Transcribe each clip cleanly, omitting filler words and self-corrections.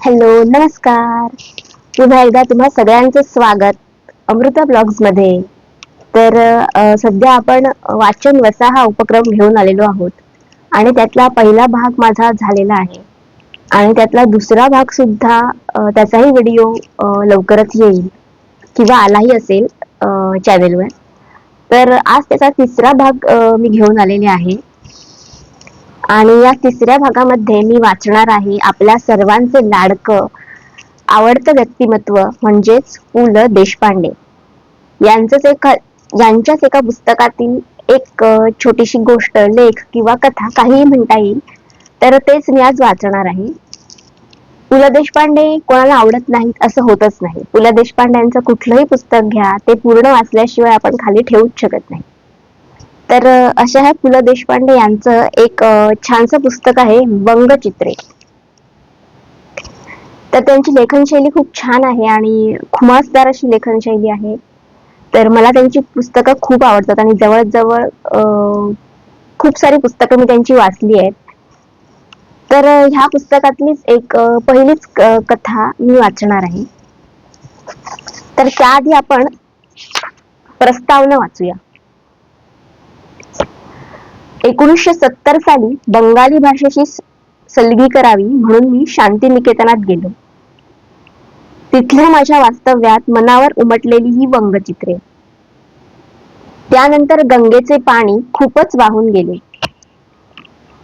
Hello, नमस्कार. पुन्हा एकदा तुम्हा सगळ्यांचे स्वागत अमृता ब्लॉग्स मध्ये. तर सध्या आपण वाचन वसा हा उपक्रम घेऊन आलेलो आहोत आणि त्यातला पहिला भाग माझा झालेला आहे आणि त्यातला दुसरा भाग सुद्धा त्याचाही व्हिडिओ लवकरच येईल किंवा आलाही असेल चॅनेलवर. तर आज त्याचा तिसरा भाग मी घेऊन आलेले आहे आणि या तिसऱ्या भागामध्ये मी वाचणार आहे आपल्या सर्वांचे लाडकं आवडतं व्यक्तिमत्व म्हणजेच पु ल देशपांडे यांच्याच एका पुस्तकातील एक छोटीशी गोष्ट, लेख किंवा कथा काहीही म्हणता येईल. तर तेच मी आज वाचणार आहे. पु ल देशपांडे कोणाला आवडत नाहीत असं होतच नाही. पु ल देशपांड्यांचं कुठलंही पुस्तक घ्या, ते पूर्ण वाचल्याशिवाय आपण खाली ठेवूच शकत नाही. तर अशा ह्या पु ल देशपांडे यांचं एक छानसं पुस्तक आहे व्यंगचित्रे. तर त्यांची लेखनशैली खूप छान आहे आणि खुमासदार अशी लेखनशैली आहे. तर मला त्यांची पुस्तकं खूप आवडतात आणि जवळजवळ खूप सारी पुस्तकं मी त्यांची वाचली आहेत. तर ह्या पुस्तकातलीच एक पहिलीच कथा मी वाचणार आहे. तर त्याआधी आपण प्रस्तावना वाचूया. 1970 साली बंगाली भाषेशी सलगी करावी म्हणून मी शांतिनिकेतनात गेलो. तिथल्या माझ्या वास्तव्यात मनावर उमटलेली ही व्यंगचित्रे. त्यानंतर गंगेचे पाणी खूपच वाहून गेले.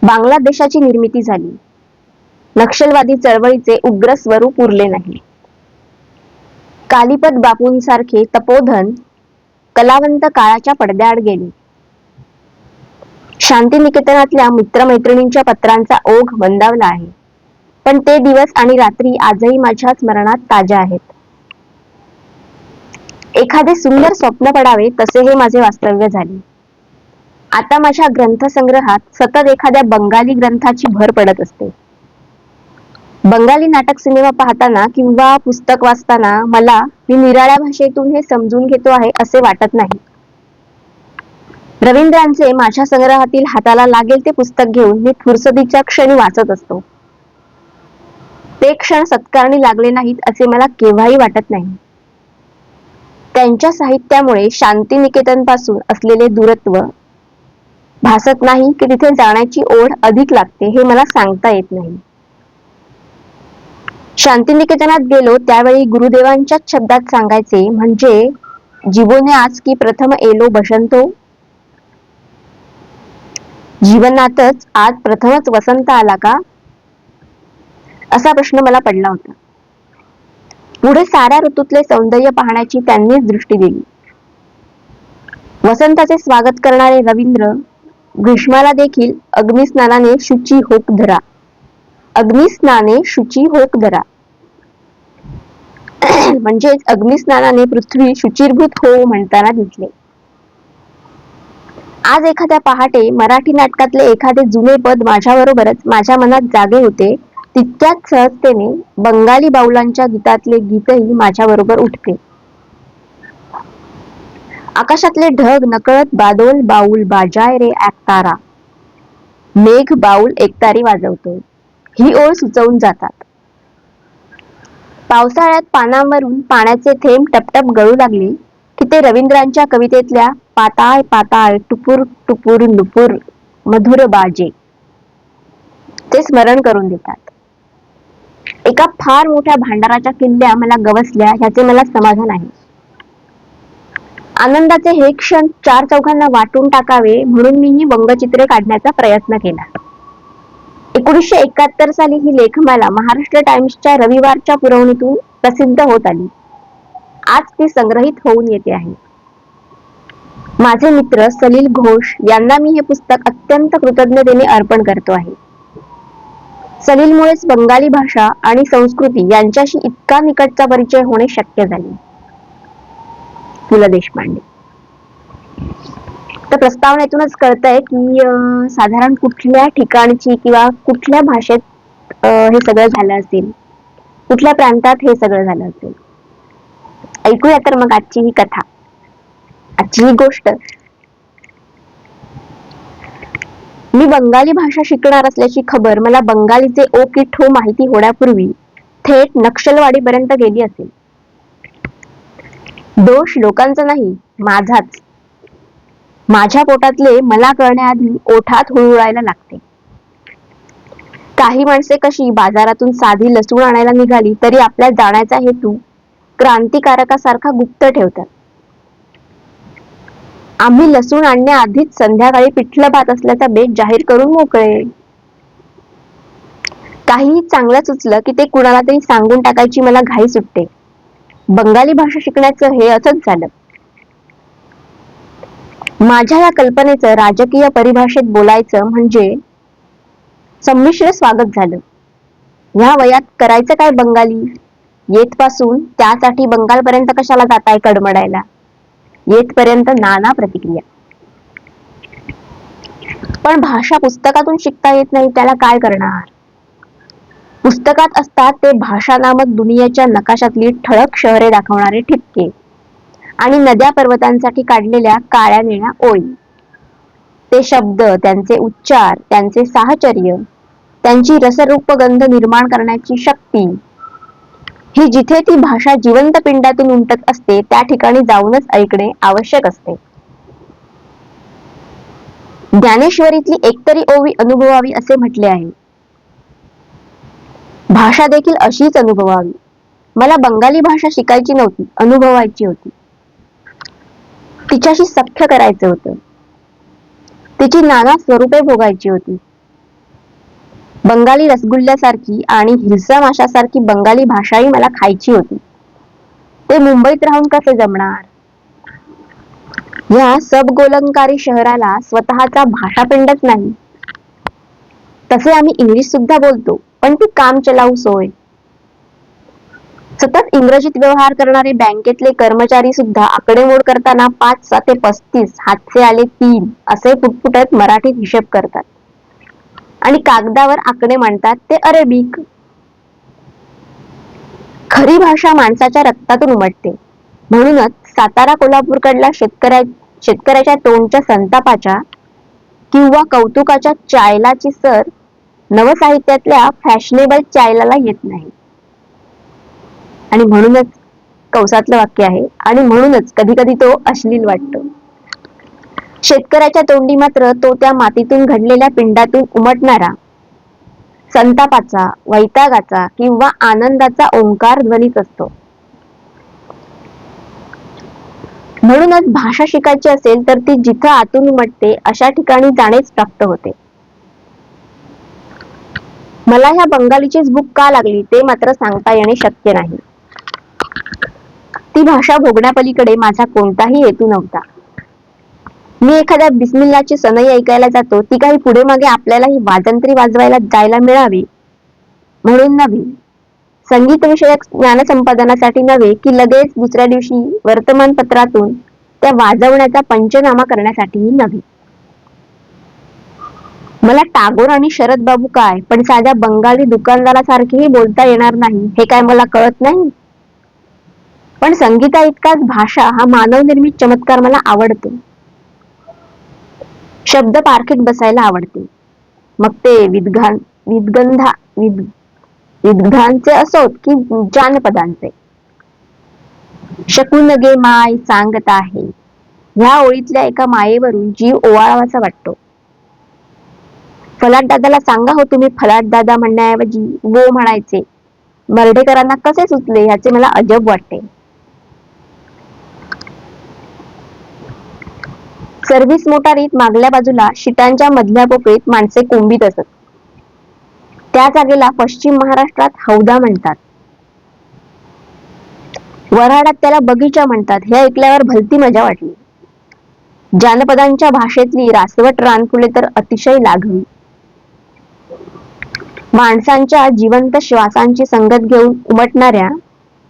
बांगलादेशाची निर्मिती झाली. नक्षलवादी चळवळीचे उग्र स्वरूप उरले नाही. कालिपत बापूंसारखे तपोधन कलावंत काळाच्या पडद्याआड गेले. शांतिनिकेतनातल्या मित्रमैत्रिणींच्या पत्रांचा ओघ मंदावला आहे, पण ते दिवस आणि रात्री आजही माझ्या स्मरणात ताज्या आहेत. एखादे सुंदर स्वप्न पडावे तसे हे माझे वास्तव्य झाले. आता माझ्या ग्रंथसंग्रहात सतत एखाद्या बंगाली ग्रंथाची भर पडत असते. बंगाली नाटक सिनेमा पाहताना किंवा पुस्तक वाचताना मला मी निराळ्या भाषेतून हे समजून घेतो आहे असे वाटत नाही. रवींद्रांचे माझ्या संग्रहातील हाताला लागेल ते पुस्तक घेऊन मी फुरसतीच्या क्षणी वाचत असतो. ते क्षण सत्कारणी लागले नाहीत असे मला केव्हाही वाटत नाही. त्यांच्या साहित्यामुळे शांतिनिकेतन पासून असलेले दूरत्व भासत नाही की तिथे जाण्याची ओढ अधिक लागते हे मला सांगता येत नाही. शांतिनिकेतनात गेलो त्यावेळी गुरुदेवांच्याच शब्दात सांगायचे म्हणजे जीवोने आज की प्रथम एलो बसंतो. जीवनातच आज प्रथमच वसंत आला का, असा प्रश्न मला पडला होता. पुढे साऱ्या ऋतूतले सौंदर्य पाहण्याची त्यांनीच दृष्टी दिली. वसंताचे स्वागत करणारे रवींद्र ग्रीष्माला देखील अग्निस्नानाने शुची होक धरा, अग्निस्नाने शुची होक धरा म्हणजेच अग्निस्नानाने पृथ्वी शुचिर्भूत हो म्हणताना दिसले. आज एखाद्या पहाटे मराठी नाटकातले एखादे जुने पद माझ्याबरोबरच माझ्या मनात जागे होते, तितक्याच सहजतेने बंगाली बाऊलांच्या गीतातले गीतही माझ्याबरोबर उठते. आकाशातले ढग नकळत बादोल बाऊल बाजाय रे एकतारा, मेघ बाऊल एकतारी वाजवतो, ही ओळ सुचवून जातात. पावसाळ्यात पानांवरून पाण्याचे थेंब टपटप गळू लागले की ते रवींद्रांच्या कवितेतल्या पाताळ पाताळ टुपूर टुपूर नुपूर मधुर बाजे ते स्मरण करून देतात. एका फार मोठ्या भांडाराच्या किल्ल्या मला गवसल्या ह्याचे मला समाधान आहे. आनंदाचे हे क्षण चार चौघांना वाटून टाकावे म्हणून मी ही व्यंगचित्रे काढण्याचा प्रयत्न केला. 1971 साली ही लेखमाला महाराष्ट्र टाइम्सच्या रविवारच्या पुरवणीतून प्रसिद्ध होत आली. आज ती संग्रहित होऊन येते आहे. माझे मित्र सलील घोष यांना मी हे पुस्तक अत्यंत कृतज्ञतेने अर्पण करतो आहे. सलीलमुळेच बंगाली भाषा आणि संस्कृती यांच्याशी इतका निकटचा परिचय होणे शक्य झाले. पु ल देशपांडे. तर प्रस्तावनेतूनच कळतंय की साधारण कुठल्या ठिकाणची किंवा कुठल्या भाषेत हे सगळं झालं असेल, कुठल्या प्रांतात हे सगळं झालं असेल. ऐकूया तर मग आजची ही कथा, आजची ही गोष्ट. मी बंगाली भाषा शिकणार असल्याची खबर मला बंगालीचे ओ की ठो माहिती होण्यापूर्वी थेट नक्षलवाडीपर्यंत गेली असेल. दोष लोकांचा नाही, माझाच. माझ्या पोटातले मला कळण्याआधी ओठात हुळहुळायला लागते. काही माणसे कशी बाजारातून साधी लसूण आणायला निघाली तरी आपल्या जाण्याचा हेतू क्रांतिकारकासारखा गुप्त ठेवतात. आम्ही लसूण आणण्याआधीच संध्याकाळी पिठलं भात असल्याचा बेत जाहीर करून मोकळे. काहीही चांगलं सुचलं की ते कुणाला तरी सांगून टाकायची मला घाई सुटते. बंगाली भाषा शिकण्याचं हे असंच झालं. माझ्या या कल्पनेचं राजकीय परिभाषेत बोलायचं म्हणजे संमिश्र स्वागत झालं. ह्या वयात करायचं काय बंगाली? येतपासून त्यासाठी बंगालपर्यंत कशाला जाताय कडमडायला? येतपर्यंत नाना प्रतिक्रिया. पण भाषा पुस्तकातून शिकता येत नाही, त्याला काय करणार? पुस्तकात असतात ते भाषा नामक दुनियेच्या नकाशातली ठळक शहरे दाखवणारे ठिपके आणि नद्या पर्वतांसाठी काढलेल्या काळ्या निळ्या ओळी. ते शब्द, त्यांचे उच्चार, त्यांचे साहचर्य, त्यांची रसरूपगंध निर्माण करण्याची शक्ती, ही जिथे ती भाषा जिवंत पिंडातून उमटत असते त्या ठिकाणी जाऊनच ऐकणे आवश्यक असते. ज्ञानेश्वरीतली एकतरी ओवी अनुभवावी असे म्हटले आहे. भाषा देखील अशीच अनुभवावी. मला बंगाली भाषा शिकायची नव्हती, अनुभवायची होती. तिच्याशी सख्य करायचं होतं. तिची नाना स्वरूपे भोगायची होती. बंगाली रसगुल्ल्यासारखी आणि हिरसा माशासारखी बंगाली भाषाही मला खायची होती. ते मुंबईत राहून कसे जमणार? या सबगोलंकारी शहराला स्वतःचा भाषापिंडच नाही. तसे आम्ही इंग्लिश सुद्धा बोलतो, पण ती काम चलाऊ सोय. सतत इंग्रजीत व्यवहार करणारे बँकेतले कर्मचारी सुद्धा आकडेमोड करताना 5 ते 35 हातचे आले 3 असे पुटपुटत मराठीत हिशेब करतात आणि कागदावर आकडे मांडतात ते अरेबिक. खरी भाषा माणसाच्या रक्तातून उमटते. म्हणूनच सातारा कोल्हापूरकडल्या शेतकऱ्याच्या तोंडच्या संतापाच्या किंवा कौतुकाच्या चायलाची सर नवसाहित्यातल्या फॅशनेबल चायलाला येत नाही. आणि म्हणूनच कौसातलं वाक्य आहे, आणि म्हणूनच कधी कधी तो अश्लील वाटतो. शेतकऱ्याच्या तोंडी मात्र तो त्या मातीतून घडलेल्या पिंडातून उमटणारा संतापाचा, वैतागाचा किंवा आनंदाचा ओंकार ध्वनीच असतो. म्हणूनच भाषा शिकायची असेल तर ती जिथं आतून उमटते अशा ठिकाणी जाणेच प्राप्त होते. मला ह्या बंगालीचीच भूक का लागली ते मात्र सांगता येणे शक्य नाही. ती भाषा भोगण्यापलीकडे माझा कोणताही हेतू नव्हता. मी एखाद्या बिस्मिल्लाची सनई ऐकायला जातो, ती काही पुढे मागे आपल्यालाही वाजंत्री वाजवायला जायला मिळावी म्हणून नव्हे. संगीतविषयक ज्ञानसंपादनासाठी नव्हे की लगेच दुसऱ्या दिवशी वर्तमानपत्रातून त्या वाजवण्याचा पंचनामा करण्यासाठीही नव्हे. मला टागोर आणि शरद बाबू काय, पण साध्या बंगाली दुकानदारासारखेही बोलता येणार नाही हे काय मला कळत नाही. पण संगीता इतकाच भाषा हा मानवनिर्मित चमत्कार मला आवडतो. शब्द पारखीत बसायला आवडते. मग ते विद्गांचे असोत की जानपदांचे. शकून गे माय सांगत आहे, ह्या ओळीतल्या एका मायेवरून जीव ओवाळावासा वाटतो. फलाट दादाला सांगा हो तुम्ही फलाट दादा म्हणण्याऐवजी वो म्हणायचे. मर्ढेकरांना कसे सुचले ह्याचे मला अजब वाटते. सर्व्हिस मोटारीत मागल्या बाजूला शिटांच्या मधल्या पोकळीत माणसे कोंबीत असत. त्या जागेला पश्चिम महाराष्ट्रात हौदा म्हणतात. वऱ्हाडात त्याला बगीचा म्हणतात. हे ऐकल्यावर भलती मजा वाटली. जानपदांच्या भाषेतली रासवट रानफुले तर अतिशय लाघवी. माणसांच्या जिवंत श्वासांची संगत घेऊन उमटणाऱ्या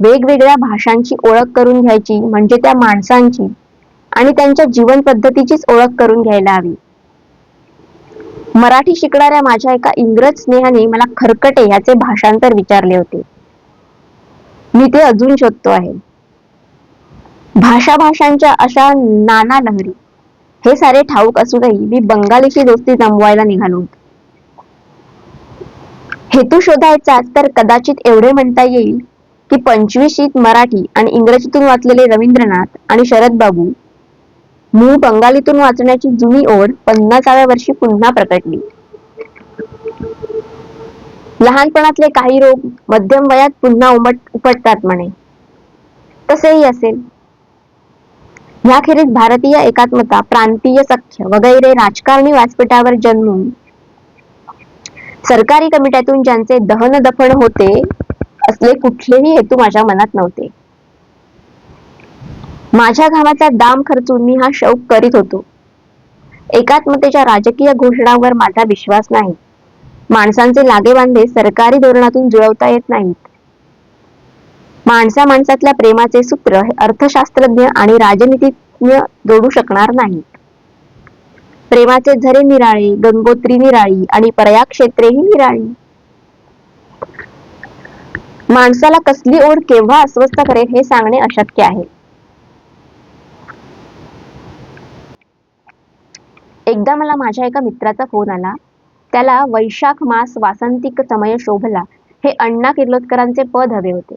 वेगवेगळ्या भाषांची ओळख करून घ्यायची म्हणजे त्या माणसांची आणि त्यांच्या जीवन पद्धतीचीच ओळख करून घ्यायला हवी. मराठी शिकणाऱ्या माझ्या एका इंग्रज स्नेहाने मला खरकटे ह्याचे भाषांतर विचारले होते. मी ते अजून शोधतो आहे. भाषांच्या अशा नाना लहरी, हे सारे ठाऊक असूनही मी बंगालीची दोस्ती जमवायला निघालो होतो. हेतू शोधायचा तर कदाचित एवढे म्हणता येईल की 25शीत मराठी आणि इंग्रजीतून वाचलेले रवींद्रनाथ आणि शरद बाबू मूळ बंगालीतून वाचण्याची जुनी ओढ 50व्या वर्षी पुन्हा प्रकटली. लहानपणातले काही रोग मध्यम वयात पुन्हा उपटतात म्हणे, तसेही असेल. ह्याखेरीज भारतीय एकात्मता, प्रांतीय सख्य वगैरे राजकारणी व्यासपीठावर जन्मून सरकारी कमिट्यातून ज्यांचे दहन दफन होते असले कुठलेही हेतू माझ्या मनात नव्हते. माझ्या घामाचा दाम खर्चून मी हा शौक करीत होतो. एकात्मतेच्या राजकीय घोषणांवर माझा विश्वास नाही. माणसांचे लागेबांधे सरकारी धोरणातून जुळवता येत नाहीत. माणसा माणसातल्या प्रेमाचे सूत्र हे अर्थशास्त्रज्ञ आणि राजनीतिज्ञ जोडू शकणार नाहीत. प्रेमाचे झरे निराळे, गंगोत्री निराळी आणि प्रयाग क्षेत्रेही निराळी. माणसाला कसली ओढ केव्हा अस्वस्थ करेल हे सांगणे अशक्य आहे. एकदा मला माझ्या एका मित्राचा फोन आला. त्याला वैशाख मास वासंतिक समय शोभला हे अण्णा किर्लोस्करांचे पद हवे होते.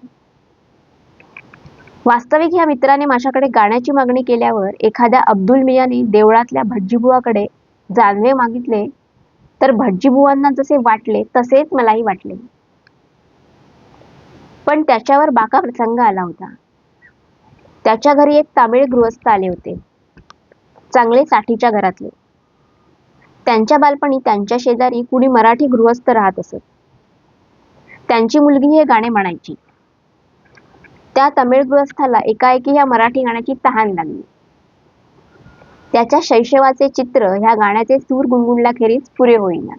वास्तविक ह्या मित्राने माझ्याकडे गाण्याची मागणी केल्यावर एखाद्या अब्दुल मियाने देवळातल्या भटजीबुवाकडे जानवे मागितले तर भटजीबुवांना जसे वाटले तसेच मलाही वाटले. पण त्याच्यावर बाका प्रसंग आला होता. त्याच्या घरी एक तामिळ गृहस्थ आले होते, चांगले साठीच्या घरातले. त्यांच्या बालपणी त्यांच्या शेजारी कुणी मराठी गृहस्थ राहत असत. त्यांची मुलगी हे गाणे म्हणायची. त्या तमिळ गृहस्थाला एकाएकी ह्या मराठी गाण्याची तहान लागली. त्याच्या शैशवाचे चित्र ह्या गाण्याचे सूर गुणगुणल्याखेरीज पुरे होईना.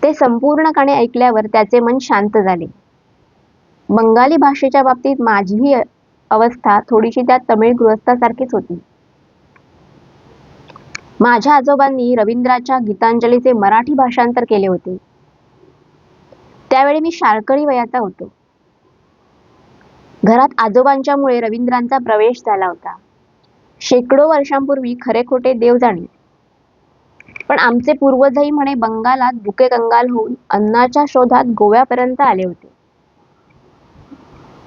ते संपूर्ण गाणे ऐकल्यावर त्याचे मन शांत झाले. बंगाली भाषेच्या बाबतीत माझीही अवस्था थोडीशी त्या तमिळ गृहस्थासारखीच होती. माझ्या आजोबांनी रवींद्राच्या गीतांजलीचे मराठी भाषांतर केले होते. त्यावेळी मी शाळकरी वयाचा होतो. घरात आजोबांच्यामुळे रवींद्रांचा प्रवेश झाला होता. शेकडो वर्षांपूर्वी खरे खोटे देव जाणे. पण आमचे पूर्वजही म्हणे बंगालात भुके कंगाल होऊन अन्नाच्या शोधात गोव्यापर्यंत आले होते.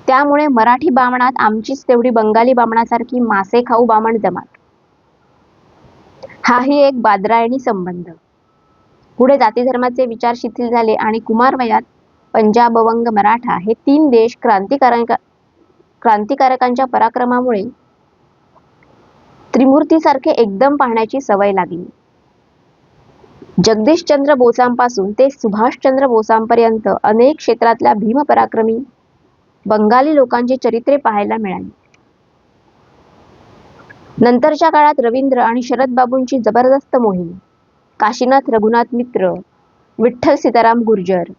त्यामुळे मराठी बामणात आमचीच तेवढी बंगाली बामणासारखी मासे खाऊ बामण जमात. हाही एक बादरायणी संबंध. पुढे जातीधर्माचे विचार शिथिल झाले आणि कुमारवयात पंजाब, बंग, मराठा हे 3 देश क्रांतिकारकांच्या पराक्रमामुळे त्रिमूर्तीसारखे एकदम पाहण्याची सवय लागली. जगदीशचंद्र बोसांपासून ते सुभाषचंद्र बोसांपर्यंत अनेक क्षेत्रातल्या भीमपराक्रमी बंगाली लोकांची चरित्रे पाहायला मिळाली. नंतरच्या काळात रवींद्र आणि शरद बाबूंची जबरदस्त मोहीम, काशीनाथ रघुनाथ मित्र, विठ्ठल सीताराम गुर्जर,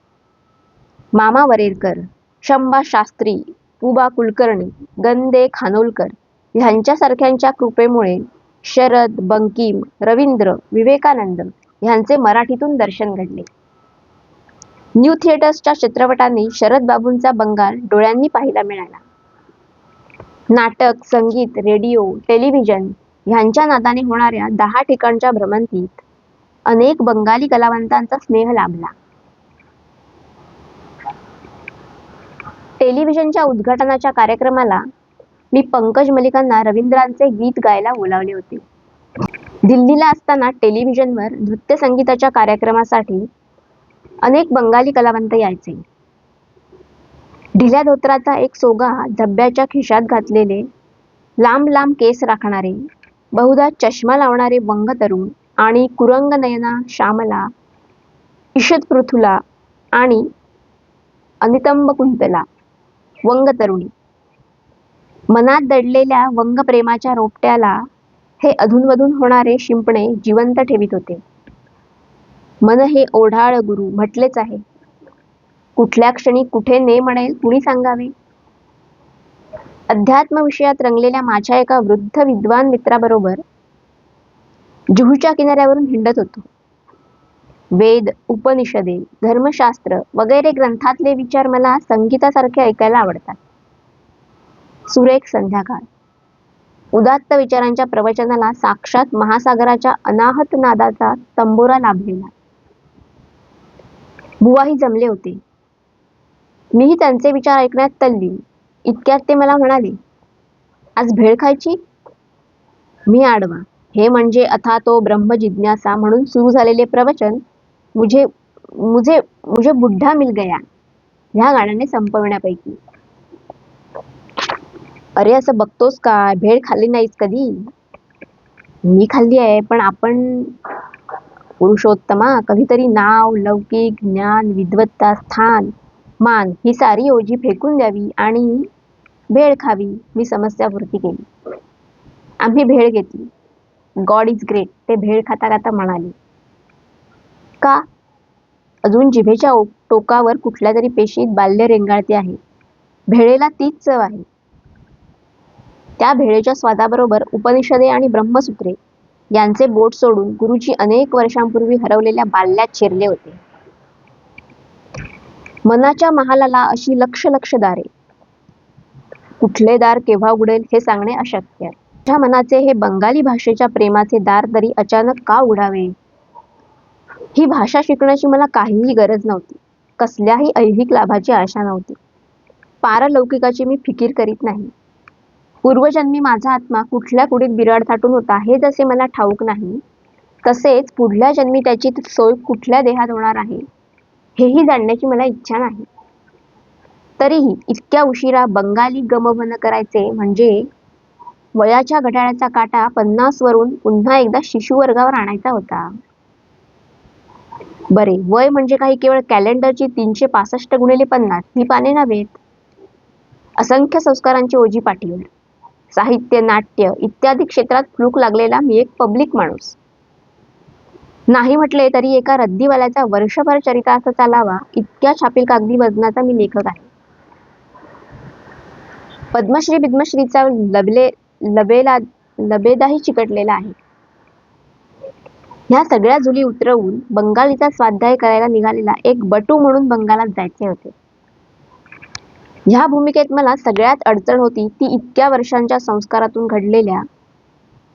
मामा वरेरकर, शंभा शास्त्री, पुबा कुलकर्णी, गंदे खानोलकर ह्यांच्यासारख्यांच्या कृपेमुळे शरद, बंकिम, रवींद्र, विवेकानंद ह्यांचे मराठीतून दर्शन घडले. न्यू थिएटर्सच्या चित्रपटांनी शरद बाबूंचा बंगाल डोळ्यांनी पाहायला मिळाला. नाटक, संगीत, रेडिओ, टेलिव्हिजन ह्यांच्या नादाने होणाऱ्या 10 ठिकाणच्या भ्रमंतीत अनेक बंगाली कलावंतांचा स्नेह लाभला. टेलिव्हिजनच्या उद्घाटनाच्या कार्यक्रमाला मी पंकज मलिकांना रवींद्रांचे गीत गायला बोलावले होते. दिल्लीला असताना टेलिव्हिजनवर नृत्य संगीताच्या कार्यक्रमासाठी अनेक बंगाली कलावंत यायचे. ढिल्या धोतराचा एक सोगा झब्ब्याच्या खिशात घातलेले, लांब लांब केस राखणारे, बहुधा चष्मा लावणारे वंग तरुण आणि कुरंग नयना श्यामला, ईषत पृथुला आणि अनितंब कुंतला वंग तरुणी. मनात दडलेल्या वंग प्रेमाच्या रोपट्याला हे अधूनमधून होणारे शिंपणे जिवंत ठेवित होते. मन हे ओढाळ गुरु म्हटलेच आहे. कुठल्या क्षणी कुठे ने म्हणेल कुणी सांगावे. अध्यात्म विषयात रंगलेल्या माझ्या एका वृद्ध विद्वान मित्राबरोबर जुहूच्या किनाऱ्यावरून हिंडत होतो. वेद, उपनिषदे, धर्मशास्त्र वगैरे ग्रंथातले विचार मला संगीतासारखे ऐकायला आवडतात. सुरेख संध्याकाळ. उदात्त विचारांच्या प्रवचनाला साक्षात महासागराच्या अनाहत नादाचा तंबोरा लाभलेला. बुवाही जमले होते. मीही त्यांचे विचार ऐकण्यात तल्लीन. इतक्यात ते मला म्हणाले, आज भेळ खायची? मी आडवा. हे म्हणजे अथातो ब्रह्म जिज्ञासा म्हणून सुरू झालेले प्रवचन मुझे मुझे मुझे बुड्ढा मिल गया ह्या गाण्याने संपवण्यापैकी. अरे असं बघतोस का, भेळ खाल्ली नाहीस कधी? मी खाल्ली आहे, पण आपण पुरुषोत्तमा कधीतरी नाव, लौकिक, ज्ञान, विद्वत्ता, स्थान, मान ही सारी ओझी फेकून द्यावी आणि भेळ खावी. मी समस्यापूर्ती केली. आम्ही भेळ घेतली. गॉड इज ग्रेट ते भेळ खाता खाता म्हणाले. का? अजून जिभेच्या टोकावर कुठल्या तरी पेशीत बाल्य रेंगाळते आहे. भेळेला तीच चव आहे. त्या भेळेच्या स्वादाबरोबर उपनिषदे आणि ब्रह्मसूत्रे यांचे बोट सोडून गुरुजी अनेक वर्षांपूर्वी हरवलेल्या बाल्यात शिरले होते. मनाच्या महालाला अशी लक्ष लक्ष दारे. कुठले दार केव्हा उघडेल हे सांगणे अशक्य आहे. माझ्या मनाचे हे बंगाली भाषेच्या प्रेमाचे दार तरी अचानक का उघडावे? ही भाषा शिकण्याची मला काहीही गरज नव्हती. कसल्याही ऐहिक लाभाची आशा नव्हती. पारलौकिकाची मी फिकीर करीत नाही. पूर्वजन्मी माझा आत्मा कुठल्या कुडीत बिराड थाटून होता हे जसे मला ठाऊक नाही, तसेच पुढल्या जन्मी त्याची सोय कुठल्या देहात होणार आहे हेही जाणण्याची मला इच्छा नाही. तरीही इतक्या उशिरा बंगाली गमभन करायचे म्हणजे वयाच्या घड्याळाचा काटा 50 वरून पुन्हा एकदा शिशुवर्गावर आणायचा होता. बरे, वय म्हणजे काही केवळ कॅलेंडरची 365 ही पाने नव्हेत. असंख्य संस्कारांची ओझी पाठीवर. साहित्य, नाट्य इत्यादी क्षेत्रात फ्लूक लागलेला मी एक पब्लिक माणूस. नाही म्हटले तरी एका रद्दीवाल्याचा वर्षभर चरितार्थ चालावा इतक्या छापील कागदी वजनाचा मी लेखक आहे. पद्मश्री बिद्मश्रीचा लबेदाही चिकटलेला आहे. ह्या सगळ्या जुली उतरवून बंगालीचा स्वाध्याय करायला निघालेला एक बटू म्हणून बंगालात जायचे होते. ह्या भूमिकेत मला सगळ्यात अडचण होती ती इतक्या वर्षांच्या संस्कारातून घडलेल्या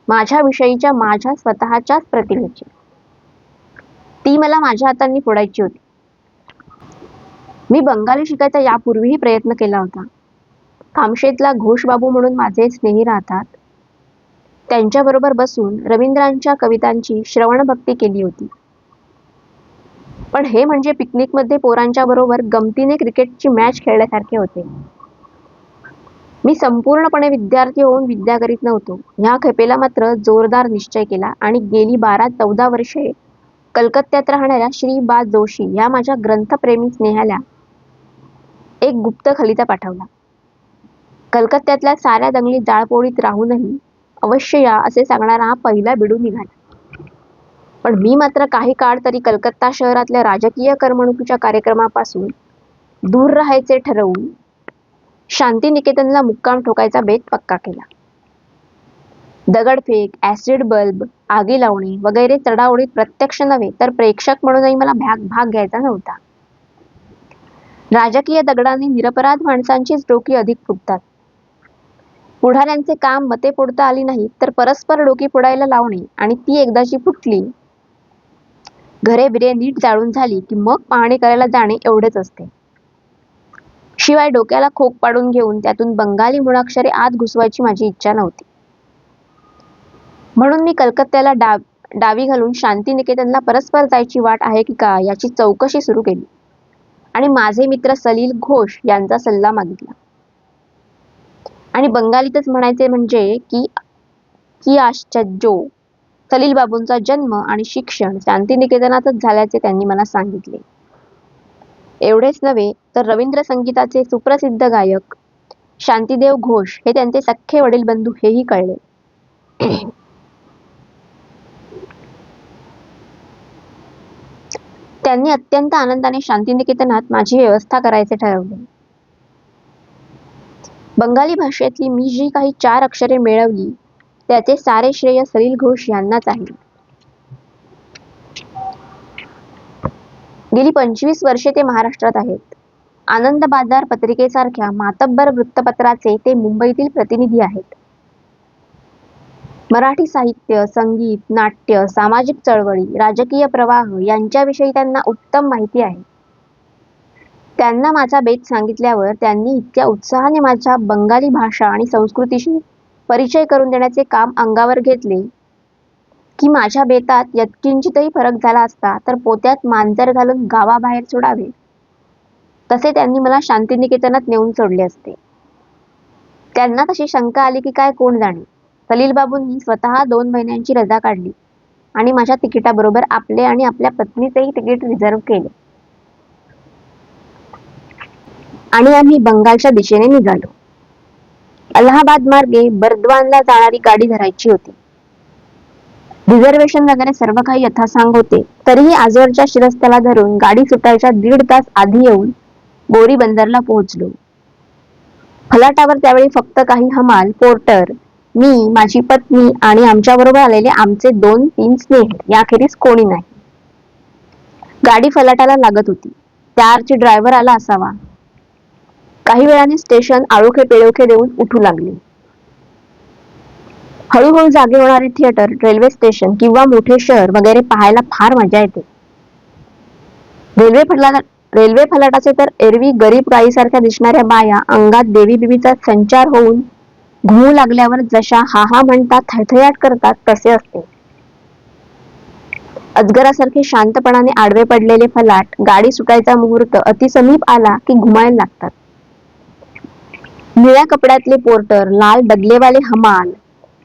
माझ्याविषयीच्या माझ्या स्वतःच्याच प्रतिमेची. ती मला माझ्या हातांनी फोडायची होती. मी बंगाली शिकायचा यापूर्वीही प्रयत्न केला होता. कामशेतला घोषबाबू म्हणून माझे स्नेही राहतात. त्यांच्याबरोबर बसून रवींद्रांच्या कवितांची श्रवणभक्ती केली होती. पण हे म्हणजे पिकनिकमध्ये पोरांच्या बरोबर गमतीने क्रिकेटची मॅच खेळल्यासारखे होते. मी संपूर्णपणे विद्यार्थी होऊन विद्या करीत नव्हतो. ह्या खेपेला मात्र जोरदार निश्चय केला आणि गेली 12-14 वर्षे कलकत्त्यात राहणाऱ्या श्री बा जोशी ह्या माझ्या ग्रंथप्रेमी स्नेहाला एक गुप्त खलिता पाठवला. कलकत्त्यातल्या साऱ्या दंगली जाळपोळीत राहूनही अवश्य या असे सांगणारा हा पहिला बिडू निघाला. पण मी मात्र काही काळ तरी कलकत्ता शहरातल्या राजकीय करमणुकीच्या कार्यक्रमापासून दूर राहायचे ठरवून शांतिनिकेतनला मुक्काम ठोकायचा बेत पक्का केला. दगडफेक, ऍसिड बल्ब, आगी लावणे वगैरे चढाओढीत प्रत्यक्ष नव्हे तर प्रेक्षक म्हणूनही मला भाग घ्यायचा नव्हता. राजकीय दगडांनी निरपराध माणसांचीच डोकी अधिक फुटतात. पुढाऱ्यांचे काम मते फोडता आली नाही तर परस्पर डोकी फोडायला लावणे आणि ती एकदाची फुटली, घरे बिरे नीट जाळून झाली की मग पाहणी करायला जाणे एवढेच असते. शिवाय डोक्याला खोक पाडून घेऊन त्यातून बंगाली मुळाक्षरे आत घुसवायची माझी इच्छा नव्हती. म्हणून मी कलकत्त्याला डावी घालून शांतिनिकेतनला परस्पर जायची वाट आहे की का याची चौकशी सुरू केली आणि माझे मित्र सलील घोष यांचा सल्ला मागितला. आणि बंगालीतच म्हणायचे म्हणजे की आश्चर्यो, सलील बाबूंचा जन्म आणि शिक्षण शांतिनिकेतनातच झाल्याचे त्यांनी मला सांगितले. एवढेच नव्हे तर रवींद्र संगीताचे सुप्रसिद्ध गायक शांतिदेव घोष हे त्यांचे सख्खे वडील बंधू हेही कळले. त्यांनी अत्यंत आनंदाने शांतिनिकेतनात माझी व्यवस्था करायचे ठरवले. बंगाली भाषेतली मी जी काही 4 अक्षरे मिळवली त्याचे सारे श्रेय सलील घोष यांनाच आहे. गेली 25 वर्षे ते महाराष्ट्रात आहेत. आनंद बाजार पत्रिकेसारख्या मातब्बर वृत्तपत्राचे ते मुंबईतील प्रतिनिधी आहेत. मराठी साहित्य, संगीत, नाट्य, सामाजिक चळवळी, राजकीय प्रवाह यांच्याविषयी त्यांना उत्तम माहिती आहे. त्यांना माझा बेत सांगितल्यावर त्यांनी इतक्या उत्साहाने माझ्या बंगाली भाषा आणि संस्कृतीशी परिचय करून देण्याचे काम अंगावर घेतले की माझ्या बेतात यत्किंचितही फरक झाला असता तर पोत्यात मांजर घालून गावाबाहेर सोडावे तसे त्यांनी मला शांतिनिकेतनात नेऊन सोडले असते. त्यांना तशी शंका आली की काय कोण जाणे. सलील बाबूंनी स्वतः 2 महिन्यांची रजा काढली आणि माझ्या तिकिटाबरोबर आपले आणि आपल्या पत्नीचेही तिकीट रिझर्व केले आणि आम्ही बंगालच्या दिशेने निघालो. अलाहाबाद मार्गे बर्दवानला जाणारी गाडी धरायची होती. रिझर्वेशन वगैरे सर्व काही यथासांग होते, तरीही आजवरच्या शिरस्त्याला धरून गाडी सुटायच्या 1.5 तास आधी येऊन बोरी बंदरला पोहोचलो. फलाटावर त्यावेळी फक्त काही हमाल, पोर्टर, मी, माझी पत्नी आणि आमच्याबरोबर आलेले आमचे 2-3 स्नेह याखेरीज कोणी नाही. गाडी फलाटाला लागत होती. त्या आरची ड्रायव्हर आला असावा. काही वेळाने स्टेशन आळोखे पेळोखे देऊन उठू लागले. हळूहळू जागे होणारे थिएटर, रेल्वे स्टेशन किंवा मोठे शहर वगैरे पाहायला फार मजा येते. रेल्वे फलाटाचे तर एरवी गरीब गाईसारख्या दिसणाऱ्या बाया अंगात देवी बिबीचा संचार होऊन घुमू लागल्यावर जशा हा हा म्हणतात थैथयाट करतात तसे असते. अजगरासारखे शांतपणाने आडवे पडलेले फलाट गाडी सुटायचा मुहूर्त अतिसमीप आला की घुमायला लागतात. निळ्या कपड्यातले पोर्टर, लाल डगलेवाले हमाल,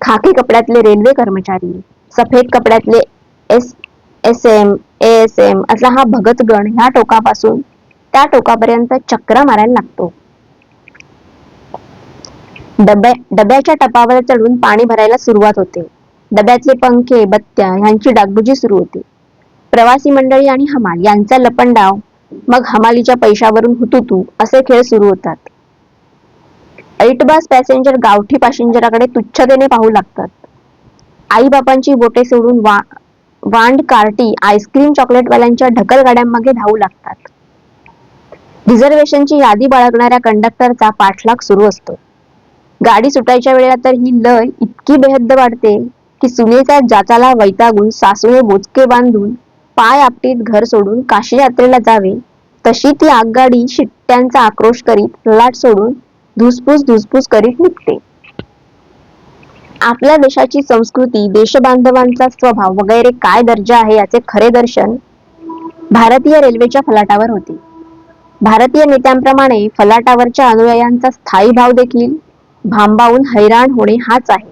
खाकी कपड्यातले रेल्वे कर्मचारी, सफेद कपड्यातले एसएम, एएसएम असा हा भगतगण ह्या टोकापासून त्या टोकापर्यंत चक्रा मारायला लागतो. डब्याच्या टपावर चढून पाणी भरायला सुरुवात होते. डब्यातले पंखे, बत्त्या ह्यांची डागडुजी सुरू होते. प्रवासी मंडळी आणि हमाल यांचा लपंडाव, मग हमालीच्या पैशावरून हुतुतू असे खेळ सुरू होतात. ऐटबाज पॅसेंजर गावठी पॅसेंजराकडे तुच्छतेने पाहू लागतात. आई बापांची बोटे सोडून वांड कार्टी आईस्क्रीम चॉकलेटवाल्यांच्या ढकल गाड्यांमागे धावू लागतात. रिझर्वेशनची यादी बाळगणाऱ्या कंडक्टरचा पाठलाग सुरू असतो. गाडी सुटायच्या वेळेला तर ही लय इतकी बेहद्द वाढते की सुनेच्या जाचाला वैतागून सासूने बोचके बांधून पाय आपटीत घर सोडून काशी यात्रेला जावे तशी ती आगगाडी शिट्ट्यांचा आक्रोश करीत फलाट सोडून धुसफूस करीत निघते. आपल्या देशाची संस्कृती, देशबांधवांचा स्वभाव वगैरे काय दर्जा आहे याचे खरे दर्शन भारतीय रेल्वेच्या फलाटावर होते. भारतीय नेत्यांप्रमाणे फलाटावरच्या अनुयायांचा स्थायी भाव देखील भांबावून हैराण होणे हाच आहे.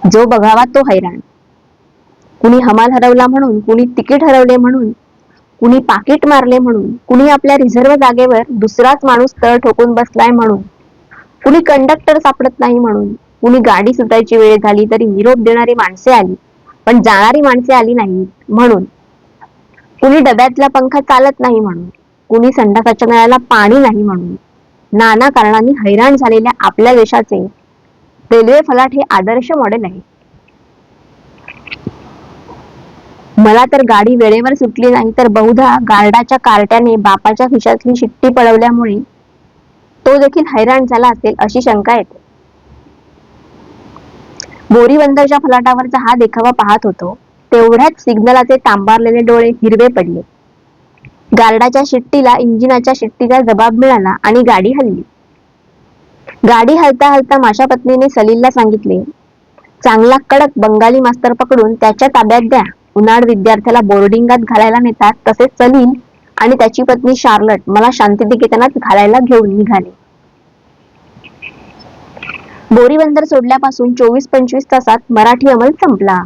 जो बघावा तो हैराण. कुणी हमाल हरवला म्हणून, कुणी तिकीट हरवले म्हणून, कुणी पाकिट मारले म्हणून, कुणी आपल्या रिझर्व जागेवर दुसराच माणूस तळ ठोकून बसलाय म्हणून, कुणी कंडक्टर सापडत नाही म्हणून, कुणी गाडी सुटायची वेळ झाली तरी निरोप देणारी माणसे आली पण जाणारी माणसे आली नाहीत म्हणून, कुणी डब्यातला पंखा चालत नाही म्हणून, कुणी संडासाच्या नळाला पाणी नाही म्हणून, नाना कारणांनी हैराण झालेल्या आपल्या देशाचे रेल्वे फलाट हे आदर्श मॉडेल आहे. मला तर गाडी वेळेवर सुटली नाही तर बहुधा गार्डाच्या कार्ट्याने बापाच्या खिशातली शिट्टी पळवल्यामुळे तो देखील हैराण झाला असेल अशी शंका येते. बोरीबंदरच्या फलाटावरचा हा देखावा पाहत होतो तेवढ्यात सिग्नलाचे तांबारलेले डोळे हिरवे पडले. गार्डाच्या शिट्टीला इंजिनाच्या शिट्टीचा जबाब मिळाला आणि गाडी हलली. गाडी हलता हलता माझ्या पत्नीने सलीलला सांगितले, चांगला कडक बंगाली मास्तर पकडून त्याच्या ताब्यात द्या. उन्हाळ विद्यार्थ्याला बोर्डिंगात घालायला नेतात तसे सलील आणि त्याची पत्नी शार्लट मला शांतिनिकेतनात घालायला घेऊन निघाले. बोरीबंदर सोडल्यापासून 24-25 तासात मराठी अंमल संपला.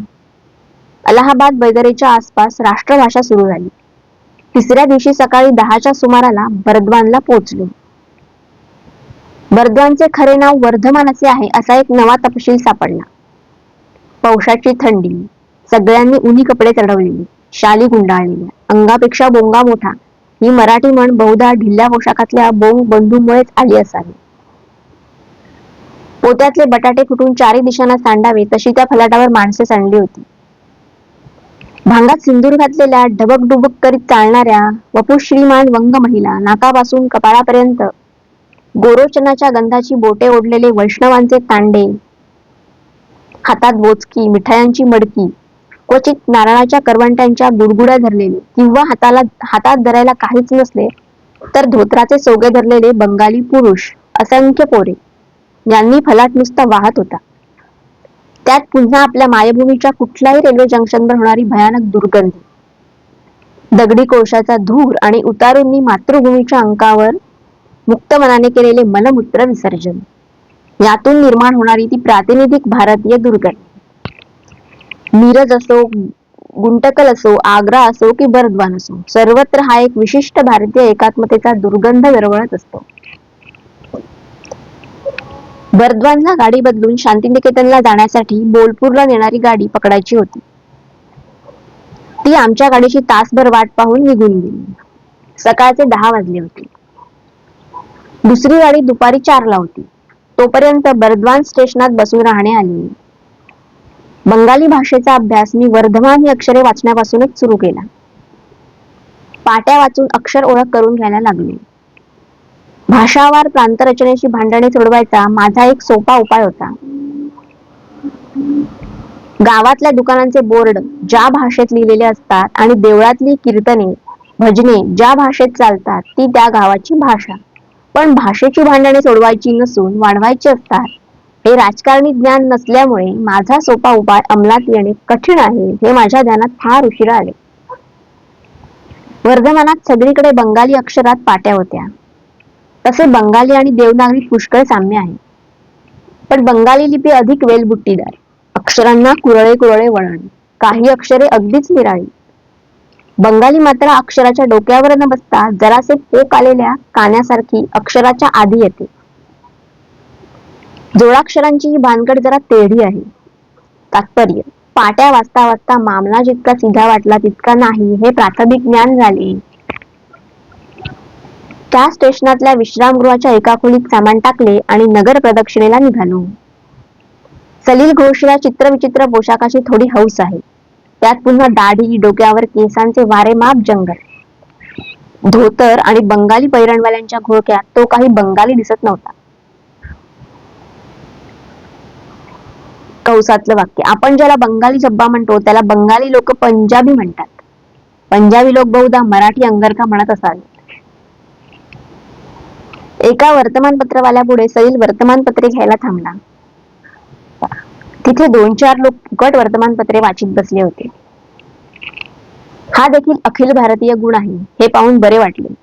अलाहाबाद बैदरेच्या आसपास राष्ट्रभाषा सुरू झाली. तिसऱ्या दिवशी सकाळी 10च्या सुमाराला बर्दवानला पोहोचलो. बर्दवानचे खरे नाव वर्धमान असे आहे असा एक नवा तपशील सापडला. पावसाची थंडी, सगळ्यांनी उनी कपडे चढवलेली, शाली गुंडाळलेल्या, अंगापेक्षा बोंगा मोठा ही मराठी म्हण बहुधा ढिल्या पोशाखातल्या बोंग बंधूमुळेच आली असावी. पोत्यातले बटाटे फुटून चारी दिशांना सांडावे तशी त्या फलाटावर माणसे सांडली होती. भांगात सिंदूर घातलेल्या ढबक डुबक करीत चालणाऱ्या वपुश्रीमान वंग महिला, नाकापासून कपाळापर्यंत गोरोचनाच्या गंधाची बोटे ओढलेले वैष्णवांचे तांडे, हातात बोचकी, मिठायांची मडकी, क्वचित नारळाच्या करवंट्यांच्या गुडगुड्या धरलेले किंवा हातात धरायला काहीच नसले तर धोत्राचे सोगे धरलेले बंगाली पुरुष असंख्य पोरे ज्यांनी फलाट नुसता वाहत होता. त्यात पुन्हा आपल्या मायभूमीच्या कुठल्याही रेल्वे जंक्शनवर होणारी भयानक दुर्गंधी, दगडी कोळशाचा धूर आणि उतारूंनी मातृभूमीच्या अंकावर मुक्त मनाने केलेले मलमूत्र विसर्जन, यातून निर्माण होणारी ती प्रातिनिधिक भारतीय दुर्गंधी. मिरज असो, गुंटकल असो, आग्रा असो की बर्दवान असो, सर्वत्र हा एक विशिष्ट भारतीय एकात्मतेचा दुर्गंध दरवळत असतो. बर्दवानला गाडी बदलून शांतिनिकेतनला जाण्यासाठी बोलपूरला नेणारी गाडी पकडायची होती. ती आमच्या गाडीची तासभर वाट पाहून निघून गेली. सकाळचे 10 वाजले होते. दुसरी गाडी दुपारी 4ला होती. तोपर्यंत बर्दवान स्टेशनात बसून राहणे आली. बंगाली भाषेचा अभ्यास मी वर्धमान ही अक्षरे वाचण्यापासूनच सुरू केला. पाट्या वाचून अक्षर ओळख करून घ्यायला लागले. भाषावार प्रांतरचनेची भांडणे सोडवायचा माझा एक सोपा उपाय होता. गावातल्या दुकानांचे बोर्ड ज्या भाषेत लिहिलेले असतात आणि देवळातली कीर्तने, भजने ज्या भाषेत चालतात ती त्या गावाची भाषा. पण भाषेची भांडणे सोडवायची नसून वाढवायची असतात, हे राजकारणी ज्ञान नसल्यामुळे माझा सोपा उपाय अंमलात येणे कठीण आहे हे माझ्या ध्यानात फार उशिरा आले. वर्धमानात सगळीकडे बंगाली अक्षरात पाट्या होत्या. तसे बंगाली आणि देवनागरीत पुष्कळ साम्य आहे, पण बंगाली लिपी अधिक वेलबुट्टीदार, अक्षरांना कुरळे कुरळे वळण, काही अक्षरे अगदीच निराळी. बंगाली मात्र अक्षराच्या डोक्यावर न बसता जरासे पोक आलेल्या कान्यासारखी अक्षराच्या आधी येते. जोडाक्षरांची ही भानगड जरा तेढी आहे. तात्पर्य, पाट्या वाचता वाचता मामला जितका सीधा वाटला तितका नाही हे प्राथमिक ज्ञान झाले. त्या स्टेशनातल्या विश्रामगृहाच्या एका खोलीत सामान टाकले आणि नगर प्रदक्षिणेला निघालो. सलील घोषला चित्रविचित्र पोशाखाची थोडी हौस आहे. त्यात पुन्हा दाढी, डोक्यावर केसांचे वारेमाप जंगल, धोतर आणि बंगाली पैरणवाल्यांच्या घोळक्यात तो काही बंगाली दिसत नव्हता. कौसातलं वाक्य, आपण ज्याला बंगाली जब्बा म्हणतो त्याला बंगाली लोक पंजाबी म्हणतात. पंजाबी लोक बहुधा मराठी अंगरखा म्हणत असावे. एका वर्तमानपत्रवाल्यापुढे सलील वर्तमानपत्रे घ्यायला थांबला. तिथे 2-4 लोक फुकट वर्तमानपत्रे वाचित बसले होते. हा देखील अखिल भारतीय गुण आहे हे पाहून बरे वाटले.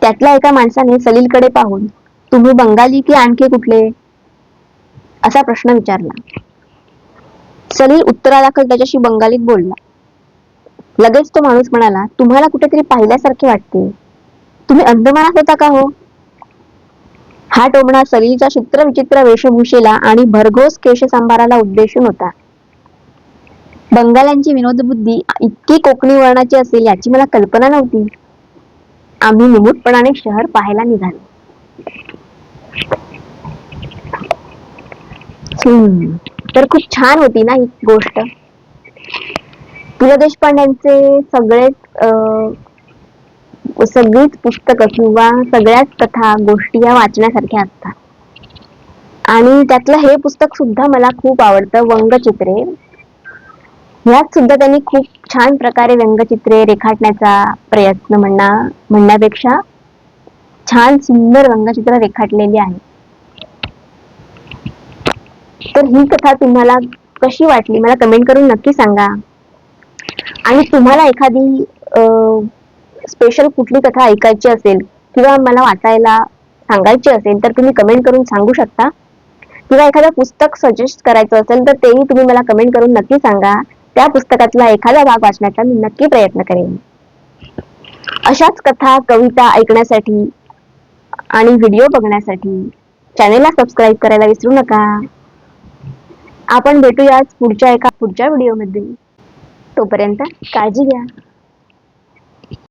त्यातल्या एका माणसाने सलीलकडे पाहून, तुम्ही बंगाली की आणखी कुठले, असा प्रश्न विचारला. सलील उत्तरादाखल त्याच्याशी बंगालीत बोलला. लगेच तो माणूस म्हणाला, तुम्हाला कुठेतरी पाहिल्यासारखे वाटते, तुम्ही अंदमानात होता का हो? हा टोमणा सलीलच्या चित्रविचित्र वेशभूषेला आणि भरघोस केशसंभाराला उद्देशून होता. बंगाल्यांची विनोदबुद्धी इतकी कोकणी वर्णाची असेल याची मला कल्पना नव्हती. आम्ही निमूटपणाने शहर पाहायला निघालो. तर खूप छान होती ना ही गोष्ट. पु ल देशपांड्यांचे सगळीच पुस्तकं किंवा सगळ्याच कथा गोष्टी या वाचण्यासारख्या असतात. आणि त्यातलं हे पुस्तक सुद्धा मला खूप आवडतं, व्यंगचित्रे. यात सुद्धा त्यांनी खूप छान प्रकारे व्यंगचित्रे रेखाटण्याचा प्रयत्न म्हणण्यापेक्षा छान सुंदर व्यंगचित्र रेखाटलेली आहे. तर ही कथा तुम्हाला कशी वाटली मला कमेंट करून नक्की सांगा. आणि तुम्हाला एखादी स्पेशल कुठली कथा ऐकायची असेल किंवा मला वाचायला सांगायची असेल तर तुम्ही कमेंट करून सांगू शकता. किंवा एखादं पुस्तक सजेस्ट करायचं असेल तर तेही तुम्ही मला कमेंट करून नक्की सांगा. त्या पुस्तकातला एखादा भाग वाचण्याचा मी नक्की प्रयत्न करेन. अशाच कथा, कविता ऐकण्यासाठी आणि व्हिडिओ बघण्यासाठी चॅनेलला सबस्क्राईब करायला विसरू नका. आपण भेटूयाच पुढच्या व्हिडिओमध्ये. तोपर्यंत काळजी घ्या.